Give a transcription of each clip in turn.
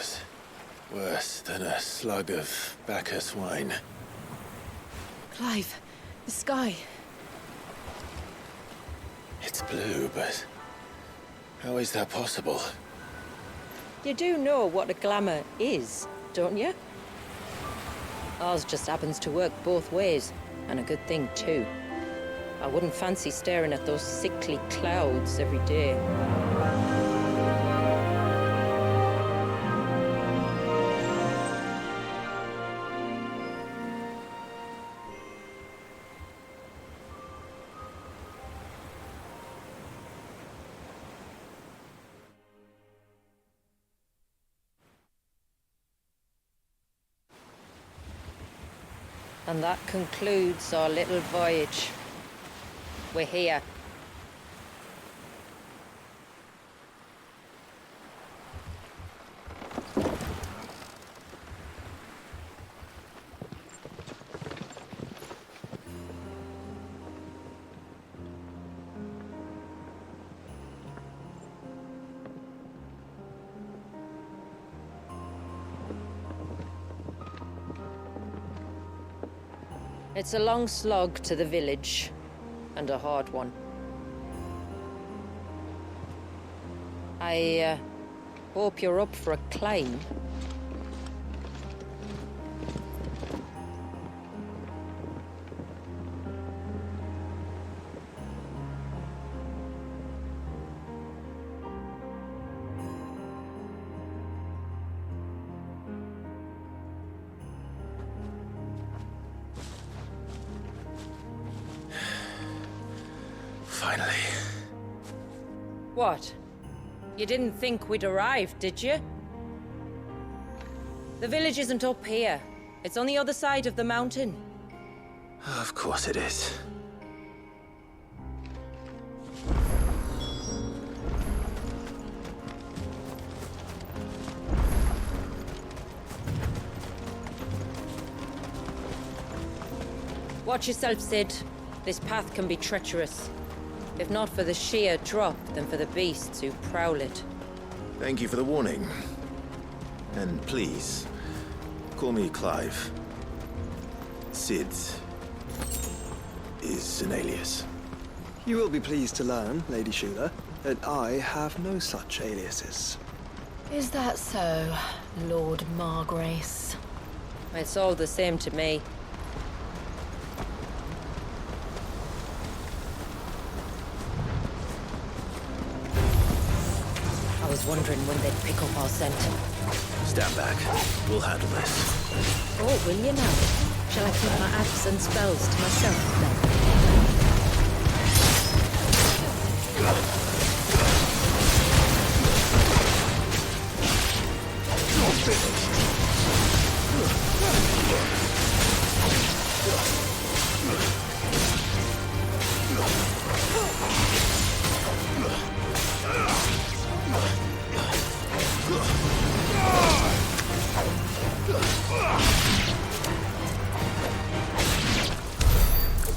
was worse than a slug of Bacchus wine. Clive, the sky. It's blue, but how is that possible? You do know what a glamour is, don't you? Ours just happens to work both ways, and a good thing too. I wouldn't fancy staring at those sickly clouds every day. And that concludes our little voyage. We're here. It's a long slog to the village, and a hard one. I hope you're up for a climb. Finally. What? You didn't think we'd arrived, did you? The village isn't up here. It's on the other side of the mountain. Of course it is. Watch yourself, Sid. This path can be treacherous. If not for the sheer drop, then for the beasts who prowl it. Thank you for the warning. And please, call me Clive. Sid is an alias. You will be pleased to learn, Lady Shula, that I have no such aliases. Is that so, Lord Margrace? It's all the same to me. I was wondering when they'd pick up our scent. Stand back. We'll handle this. Oh, will you now? Shall I keep my acts and spells to myself then?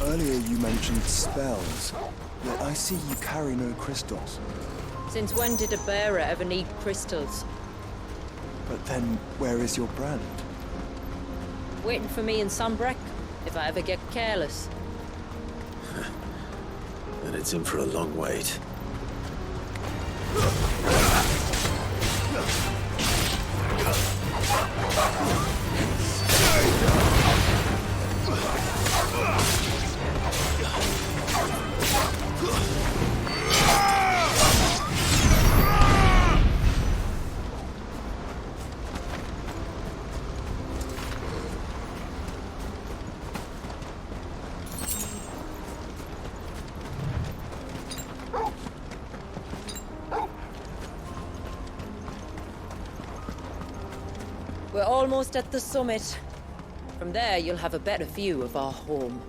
Earlier you mentioned spells, yet I see you carry no crystals. Since when did a bearer ever need crystals? But then, where is your brand? Waiting for me in Sunbreck, if I ever get careless. And it's in for a long wait. We're almost at the summit. From there, you'll have a better view of our home.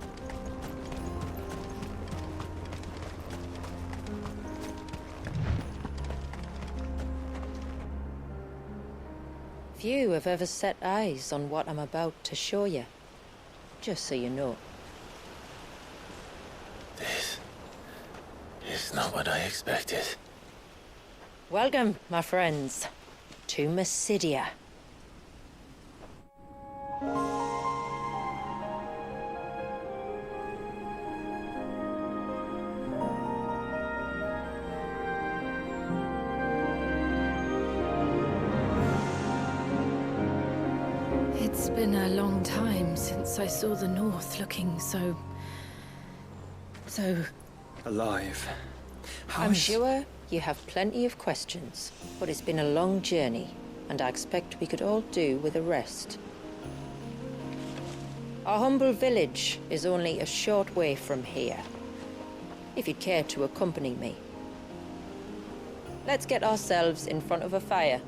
Few have ever set eyes on what I'm about to show you. Just so you know. This is not what I expected. Welcome, my friends, to Mysidia. It's been a long time since I saw the North looking so Alive. I'm sure you have plenty of questions, but it's been a long journey, and I expect we could all do with a rest. Our humble village is only a short way from here, if you'd care to accompany me. Let's get ourselves in front of a fire,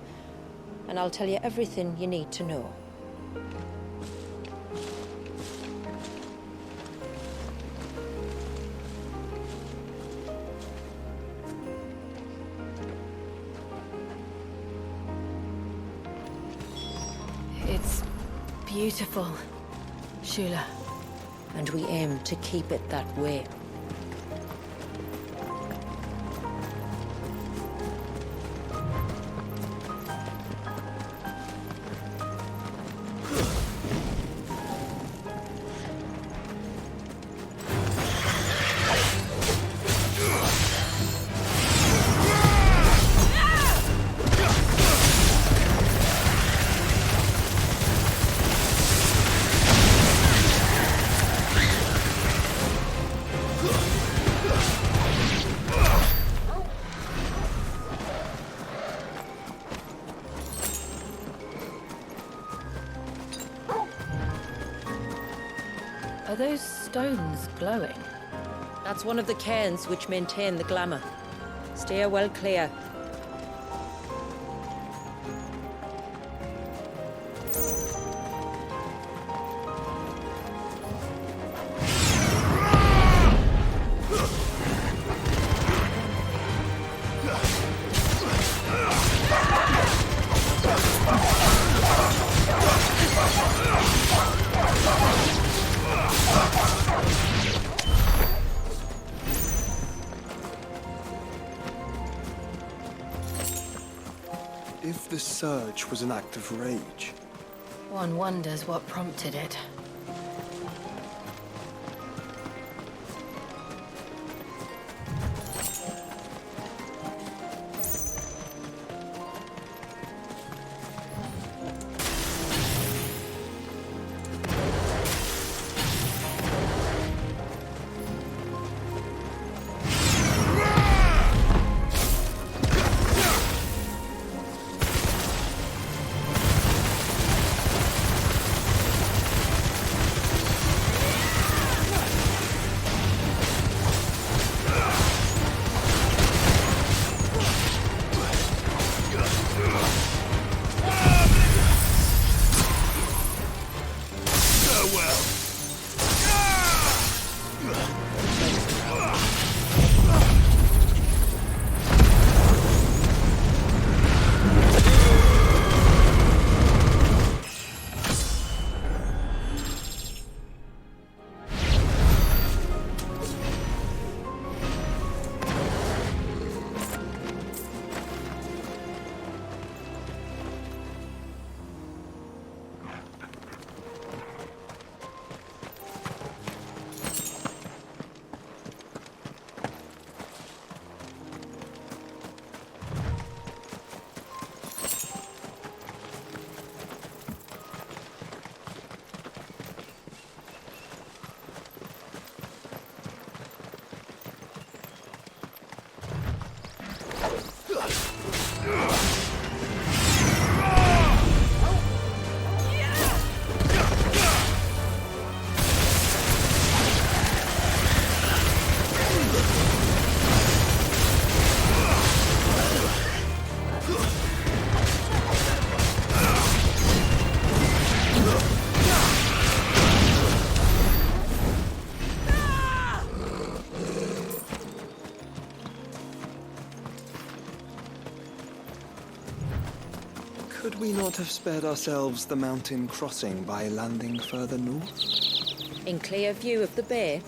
and I'll tell you everything you need to know. It's beautiful, Shula. And we aim to keep it that way. Are those stones glowing? That's one of the cairns which maintain the glamour. Steer well clear. If the surge was an act of rage, One wonders what prompted it. could we not have spared ourselves the mountain crossing by landing further north? In clear view of the bay,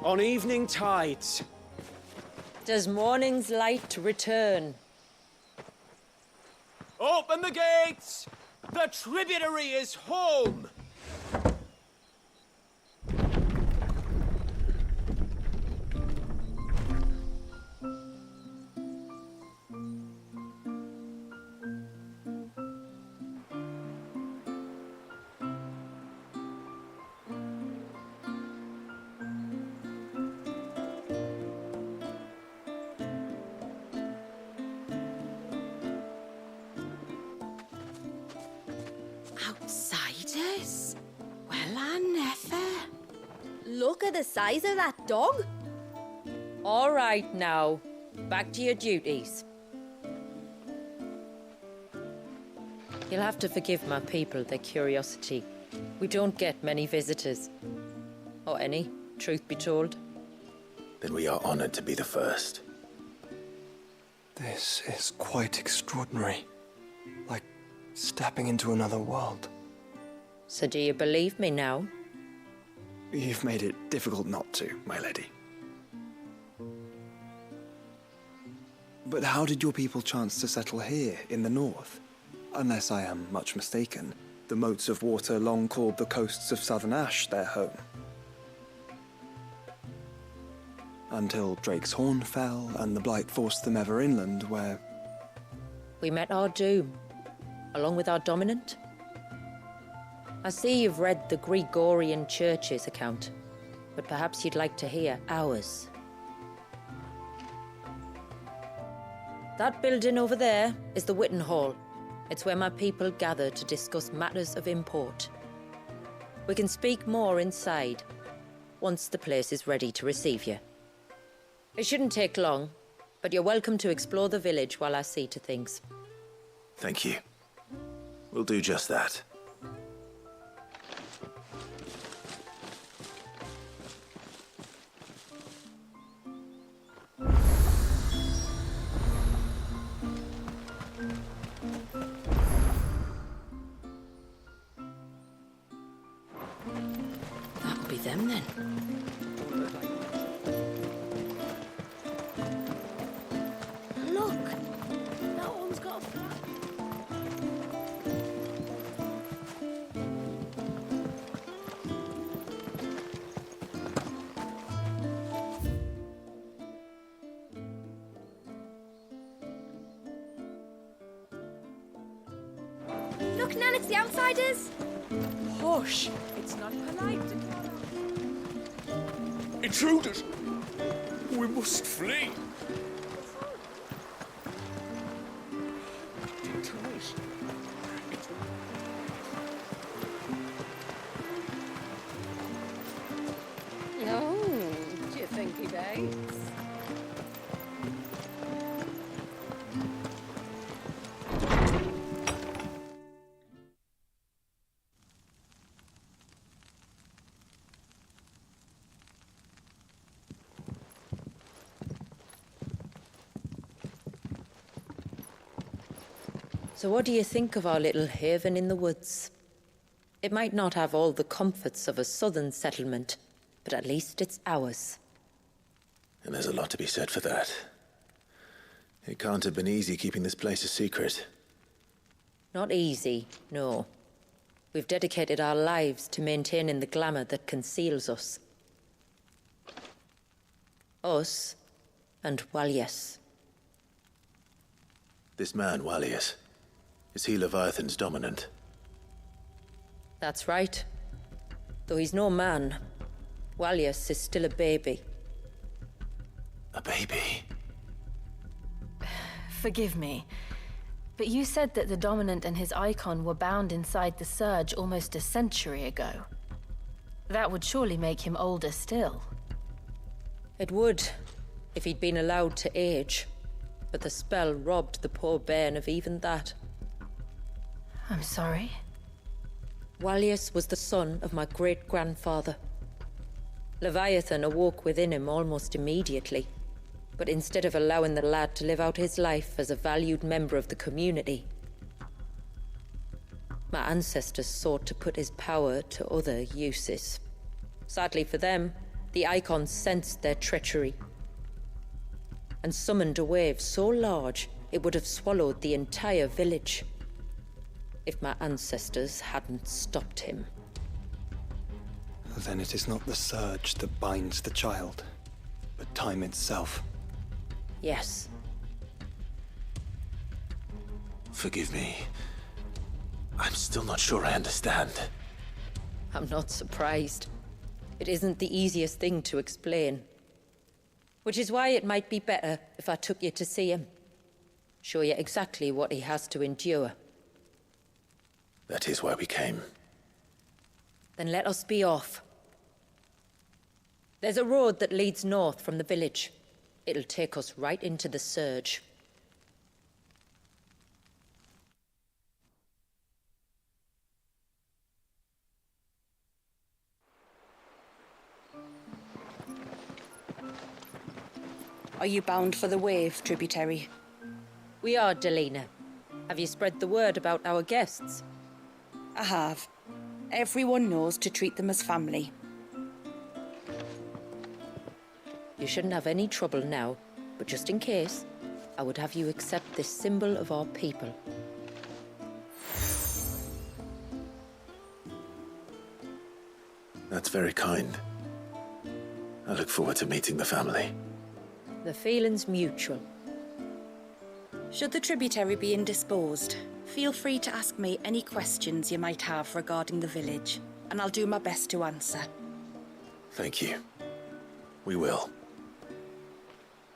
on evening tides. Does morning's light return? Open the gates! The tributary is home! Outsiders? Well, I never. Look at the size of that dog. All right now, back to your duties. You'll have to forgive my people their curiosity. We don't get many visitors. Or any, truth be told. Then we are honored to be the first. This is quite extraordinary. Like stepping into another world. So do you believe me now? You've made it difficult not to, my lady. But how did your people chance to settle here in the north? Unless I am much mistaken, the moats of water long called the coasts of southern Ash their home. Until Drake's Horn fell and the Blight forced them ever inland, where... We met our doom, along with our dominant. I see you've read the Gregorian Church's account, but perhaps you'd like to hear ours. That building over there is the Witten Hall. It's where my people gather to discuss matters of import. We can speak more inside, once the place is ready to receive you. It shouldn't take long, but you're welcome to explore the village while I see to things. Thank you. We'll do just that. That'll be them then. Look! That one's got a flag. Look, Nan, it's the outsiders! Hush! It's not polite to call out. Intruders! We must flee! Oh, do you think he dates? So what do you think of our little haven in the woods? It might not have all the comforts of a southern settlement, but at least it's ours. And there's a lot to be said for that. It can't have been easy keeping this place a secret. Not easy, no. We've dedicated our lives to maintaining the glamour that conceals us. Us and Walyas. This man, Walyas, is he Leviathan's dominant? That's right. Though he's no man, Walyas is still a baby. A baby? Forgive me, but you said that the Dominant and his icon were bound inside the Surge almost a century ago. That would surely make him older still. It would, if he'd been allowed to age. But the spell robbed the poor bairn of even that. I'm sorry. Walyas was the son of my great-grandfather. Leviathan awoke within him almost immediately. But instead of allowing the lad to live out his life as a valued member of the community, my ancestors sought to put his power to other uses. Sadly for them, The Icon sensed their treachery and summoned a wave so large it would have swallowed the entire village if my ancestors hadn't stopped him. Then it is not the surge that binds the child, but time itself. Yes. Forgive me. I'm still not sure I understand. I'm not surprised. It isn't the easiest thing to explain. Which is why it might be better if I took you to see him. Show you exactly what he has to endure. That is why we came. Then let us be off. There's a road that leads north from the village. It'll take us right into the surge. Are you bound for the wave, tributary? We are, Delina. Have you spread the word about our guests? I have. Everyone knows to treat them as family. You shouldn't have any trouble now, but just in case, I would have you accept this symbol of our people. That's very kind. I look forward to meeting the family. The feeling's mutual. Should the tributary be indisposed, feel free to ask me any questions you might have regarding the village, and I'll do my best to answer. Thank you. We will.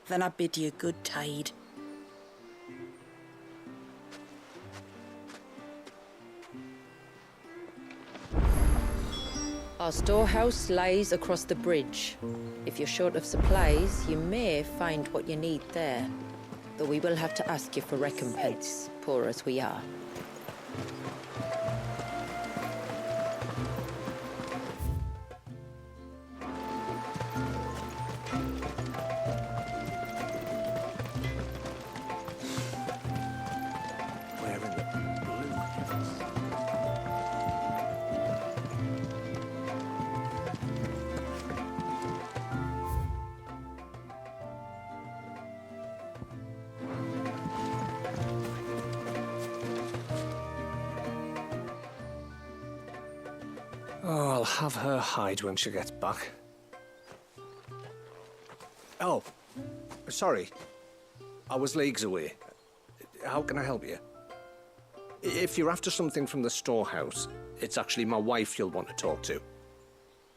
Then I bid you good tide. Our storehouse lies across the bridge. If you're short of supplies, you may find what you need there. Though we will have to ask you for recompense, poor as we are. Oh, I'll have her hide when she gets back. Oh, sorry. I was leagues away. How can I help you? If you're after something from the storehouse, it's actually my wife you'll want to talk to.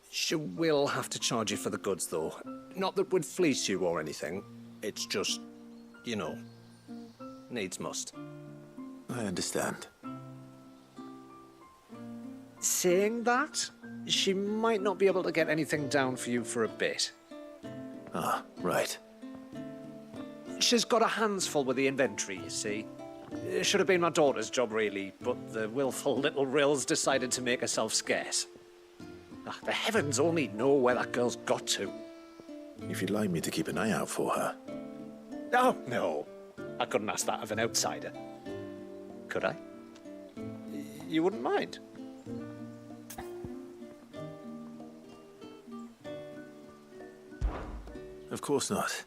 She will have to charge you for the goods, though. Not that we'd fleece you or anything. It's just, you know, needs must. I understand. Saying that, she might not be able to get anything down for you for a bit. Ah, right. She's got her hands full with the inventory, you see. It should have been my daughter's job, really, but the willful little Rills decided to make herself scarce. The heavens only know where that girl's got to. If you'd like me to keep an eye out for her. Oh, no. I couldn't ask that of an outsider. Could I? You wouldn't mind? Of course not.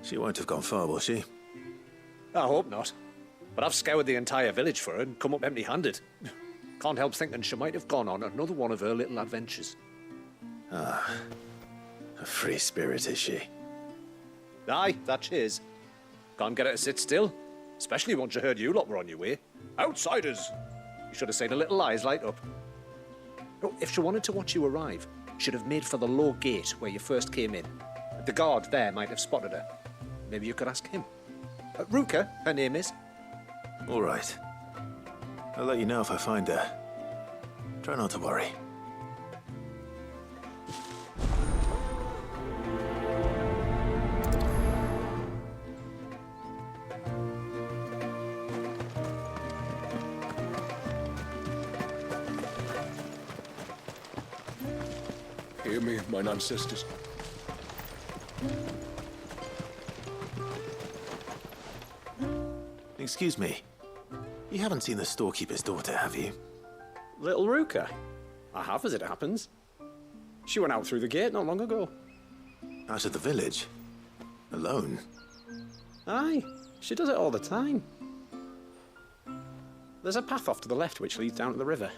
She won't have gone far, will she? I hope not. But I've scoured the entire village for her and come up empty-handed. Can't help thinking she might have gone on another one of her little adventures. Ah, a free spirit, is she? Aye, that she is. Can't get her to sit still, especially once she heard you lot were on your way. Outsiders! You should have seen her little eyes light up. Oh, if she wanted to watch you arrive, she'd have made for the low gate where you first came in. The guard there might have spotted her. Maybe you could ask him. Ruka, her name is. All right. I'll let you know if I find her. Try not to worry. Hear me, mine ancestors. Excuse me. You haven't seen the storekeeper's daughter, have you? Little Ruka? I have, as it happens. She went out through the gate not long ago. Out of the village? Alone? Aye, she does it all the time. There's a path off to the left which leads down to the river.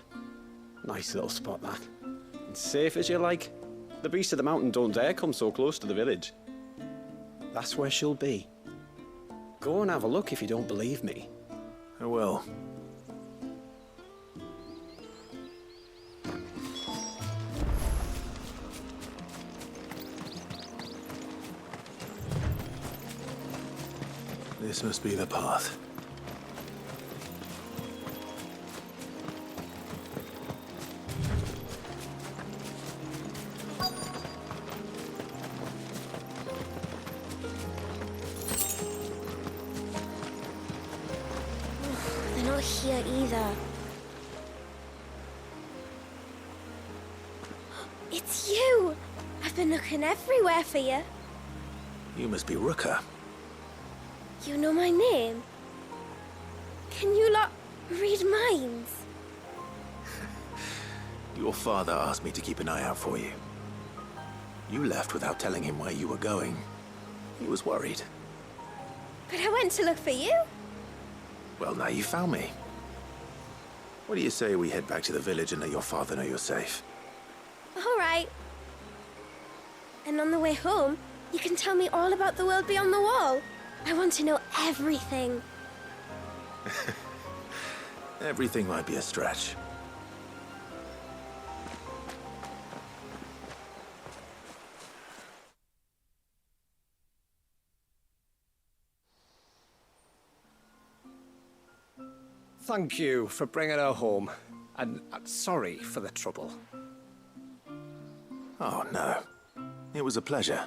Nice little spot, that. And safe as you like. The beasts of the mountain don't dare come so close to the village. That's where she'll be. Go and have a look if you don't believe me. I will. This must be the path. They're not here either. It's you! I've been looking everywhere for you. You must be Rooker. You know my name? Can you lot read minds? Your father asked me to keep an eye out for you. You left without telling him where you were going. He was worried. But I went to look for you. Well, now you found me. What do you say we head back to the village and let your father know you're safe? All right. And on the way home, you can tell me all about the world beyond the wall. I want to know everything. Everything might be a stretch. Thank you for bringing her home. And sorry for the trouble. Oh, no. It was a pleasure.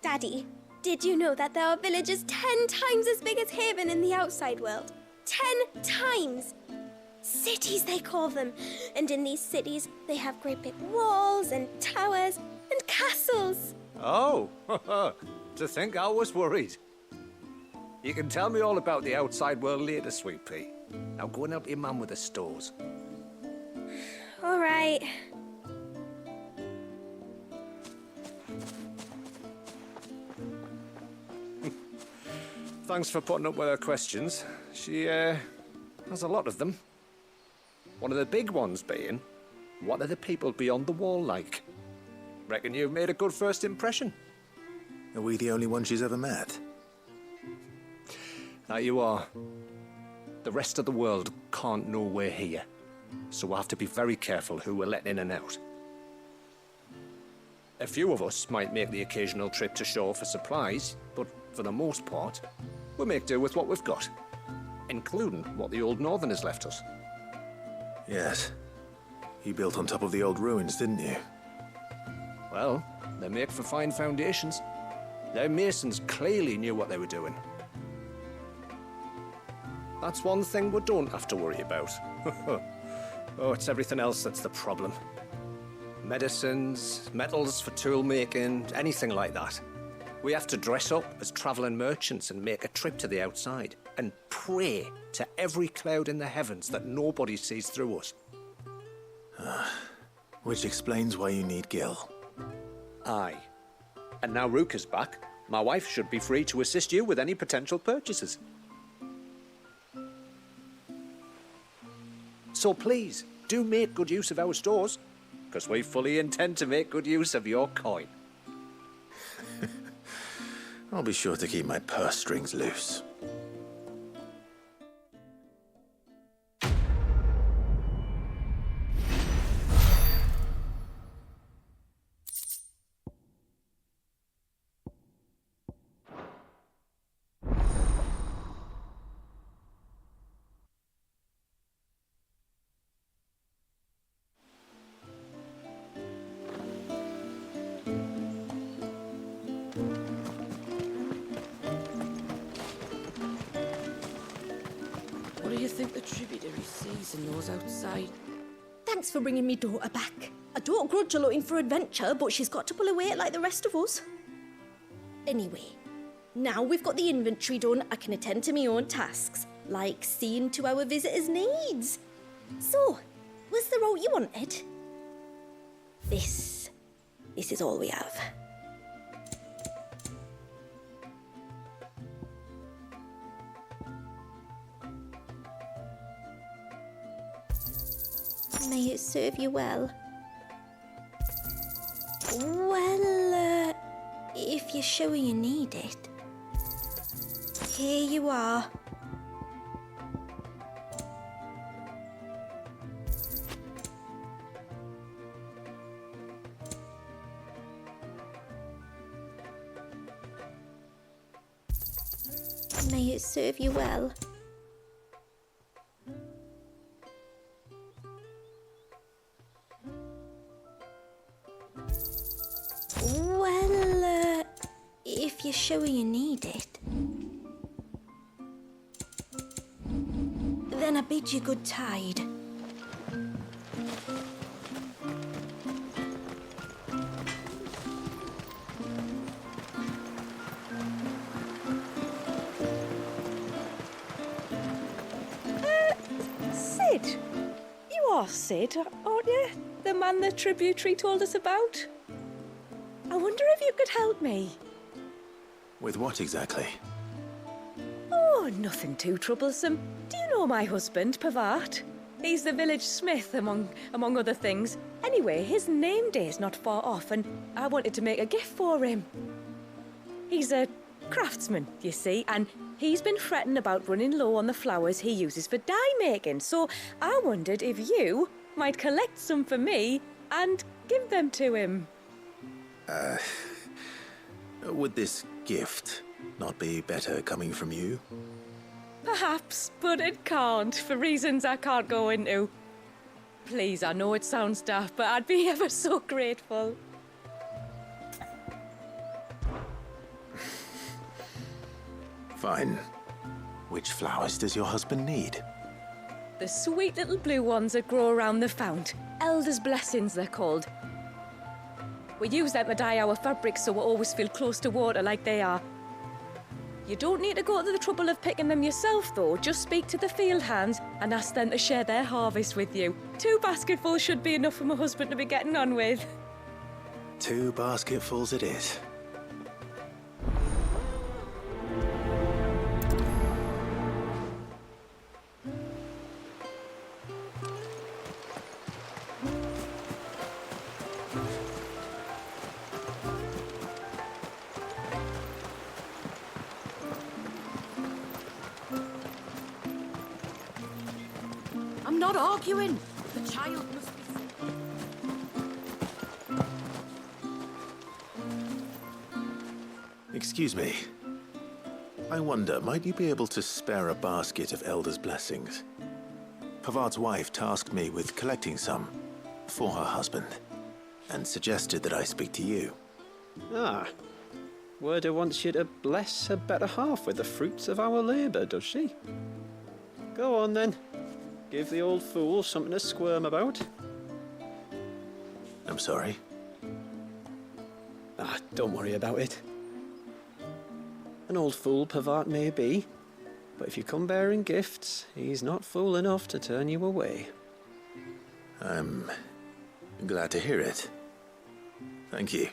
Daddy, did you know that there are villages 10 times as big as Haven in the outside world? 10 times! Cities, they call them. And in these cities, they have great big walls and towers and castles. Oh, to think I was worried. You can tell me all about the outside world later, Sweet Pea. Now go and help your mum with the stores. All right. Thanks for putting up with her questions. She, has a lot of them. One of the big ones being, what are the people beyond the wall like? Reckon you've made a good first impression. Are we the only one she's ever met? That you are. The rest of the world can't know we're here, so we'll have to be very careful who we're letting in and out. A few of us might make the occasional trip to shore for supplies, but for the most part, we'll make do with what we've got, including what the old Northerners left us. Yes. You built on top of the old ruins, didn't you? Well, they make for fine foundations. Their masons clearly knew what they were doing. That's one thing we don't have to worry about. Oh, it's everything else that's the problem. Medicines, metals for tool making, anything like that. We have to dress up as traveling merchants and make a trip to the outside and pray to every cloud in the heavens that nobody sees through us. Which explains why you need Gil. Aye. And now Ruka's back, my wife should be free to assist you with any potential purchases. So please, do make good use of our stores, because we fully intend to make good use of your coin. I'll be sure to keep my purse strings loose. What do you think the tributary sees in those outside? Thanks for bringing me daughter back. I don't grudge her looking for adventure, but she's got to pull her weight like the rest of us. Anyway, now we've got the inventory done, I can attend to my own tasks, like seeing to our visitors' needs. So, was the route you wanted? This This is all we have. May it serve you well. Well, if you're sure you need it. Here you are. May it serve you well. Well, if you're sure you need it, then I bid you good tide. Sid? You are Sid, aren't you? The man the tributary told us about? I wonder if you could help me. With what exactly? Oh, nothing too troublesome. Do you know my husband, Pavat? He's the village smith, among other things. Anyway, his name day's not far off, and I wanted to make a gift for him. He's a craftsman, you see, and he's been fretting about running low on the flowers he uses for dye making, so I wondered if you might collect some for me and give them to him. Would this gift not be better coming from you? Perhaps, but it can't, for reasons I can't go into. Please, I know it sounds daft, but I'd be ever so grateful. Fine. Which flowers does your husband need? The sweet little blue ones that grow around the fount. Elders' blessings, they're called. We use them to dye our fabrics so we always feel close to water like they are. You don't need to go to the trouble of picking them yourself, though. Just speak to the field hands and ask them to share their harvest with you. 2 basketfuls should be enough for my husband to be getting on with. 2 basketfuls it is. I'm not arguing. The child must be... Excuse me. I wonder, might you be able to spare a basket of Elder's blessings? Pavart's wife tasked me with collecting some for her husband, and suggested that I speak to you. Ah, Werder wants you to bless her better half with the fruits of our labour, does she? Go on then. Give the old fool something to squirm about. I'm sorry. Ah, don't worry about it. An old fool Pavart may be, but if you come bearing gifts, he's not fool enough to turn you away. I'm glad to hear it. Thank you.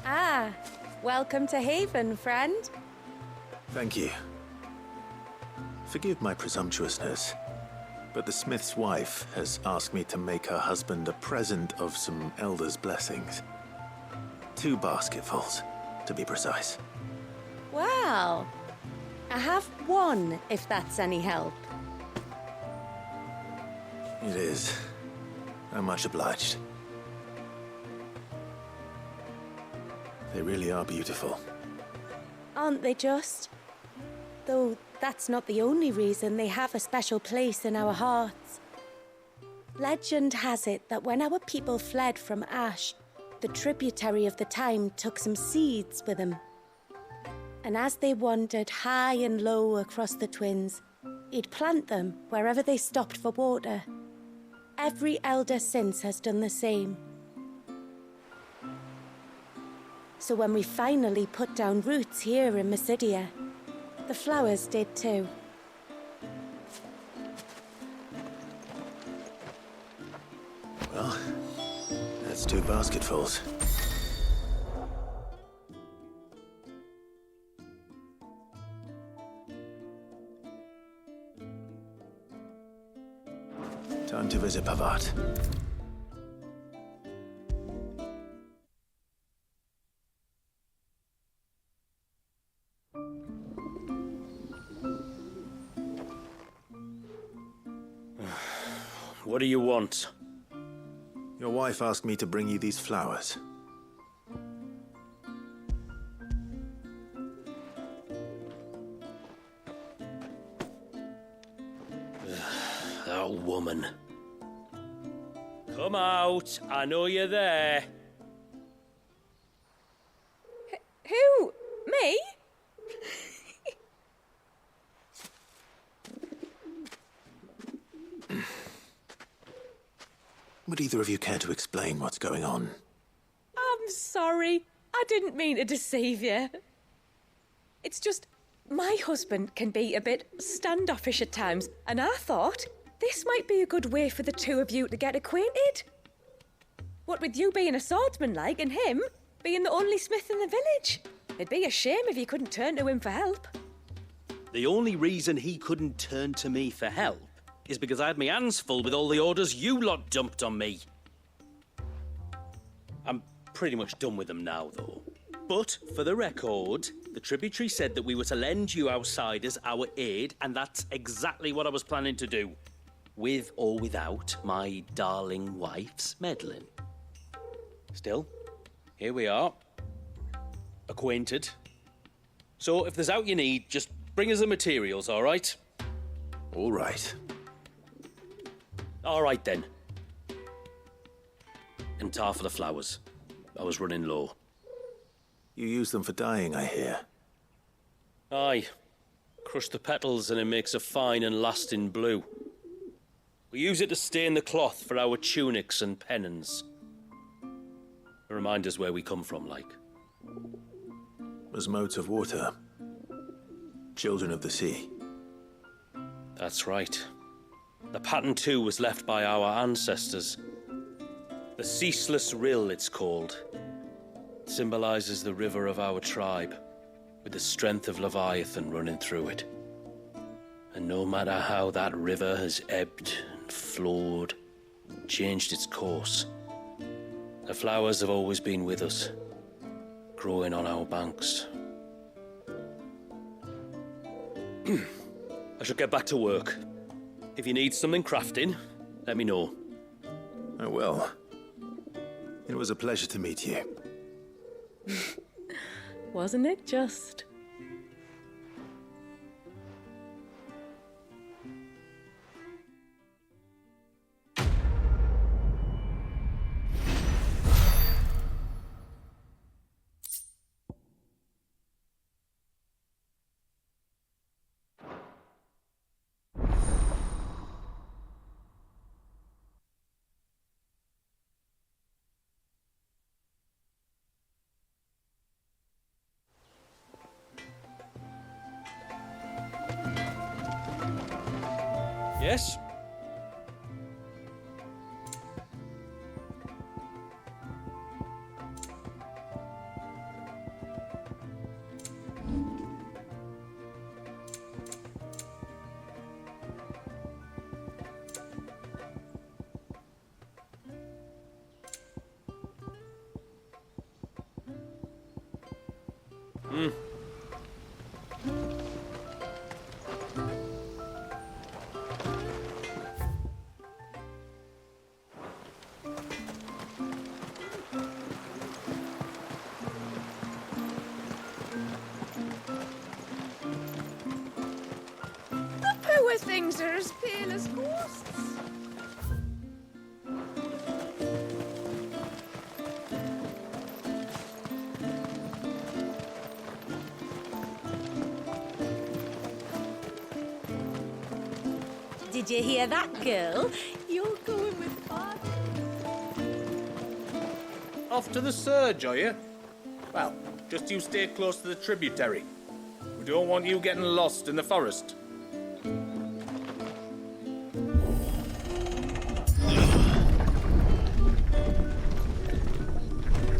Ah, welcome to Haven, friend. Thank you. Forgive my presumptuousness, but the smith's wife has asked me to make her husband a present of some Elder's blessings. 2 basketfuls, to be precise. Well, I have 1, if that's any help. It is. I'm much obliged. They really are beautiful. Aren't they just? Though that's not the only reason they have a special place in our hearts. Legend has it that when our people fled from Ash, the tributary of the time took some seeds with them. And as they wandered high and low across the Twins, he'd plant them wherever they stopped for water. Every elder since has done the same. So when we finally put down roots here in Mysidia, the flowers did too. Well, that's 2 basketfuls. Time to visit Pavat. What do you want? Your wife asked me to bring you these flowers. That woman. Come out. I know you're there. Who? Me? Would either of you care to explain what's going on? I'm sorry. I didn't mean to deceive you. It's just, my husband can be a bit standoffish at times, and I thought this might be a good way for the two of you to get acquainted. What with you being a swordsman like, and him being the only smith in the village. It'd be a shame if you couldn't turn to him for help. The only reason he couldn't turn to me for help is because I had my hands full with all the orders you lot dumped on me. I'm pretty much done with them now, though. But, for the record, the tributary said that we were to lend you outsiders our aid, and that's exactly what I was planning to do. With or without my darling wife's meddling. Still, here we are. Acquainted. So, if there's out you need, just bring us the materials, all right? All right. All right, then. And tar for the flowers. I was running low. You use them for dyeing, I hear. Aye. Crush the petals and it makes a fine and lasting blue. We use it to stain the cloth for our tunics and pennons. To remind us where we come from, like. As motes of water. Children of the sea. That's right. The pattern, too, was left by our ancestors. The Ceaseless Rill, it's called. It symbolizes the river of our tribe, with the strength of Leviathan running through it. And no matter how that river has ebbed and flowed, changed its course, the flowers have always been with us, growing on our banks. I should get back to work. If you need something crafting, let me know. I will. It was a pleasure to meet you. Wasn't it just? Yes? Poor things are as pale as ghosts. Did you hear that, girl? You're going with father. Off to the surge, are you? Well, just you stay close to the tributary. We don't want you getting lost in the forest.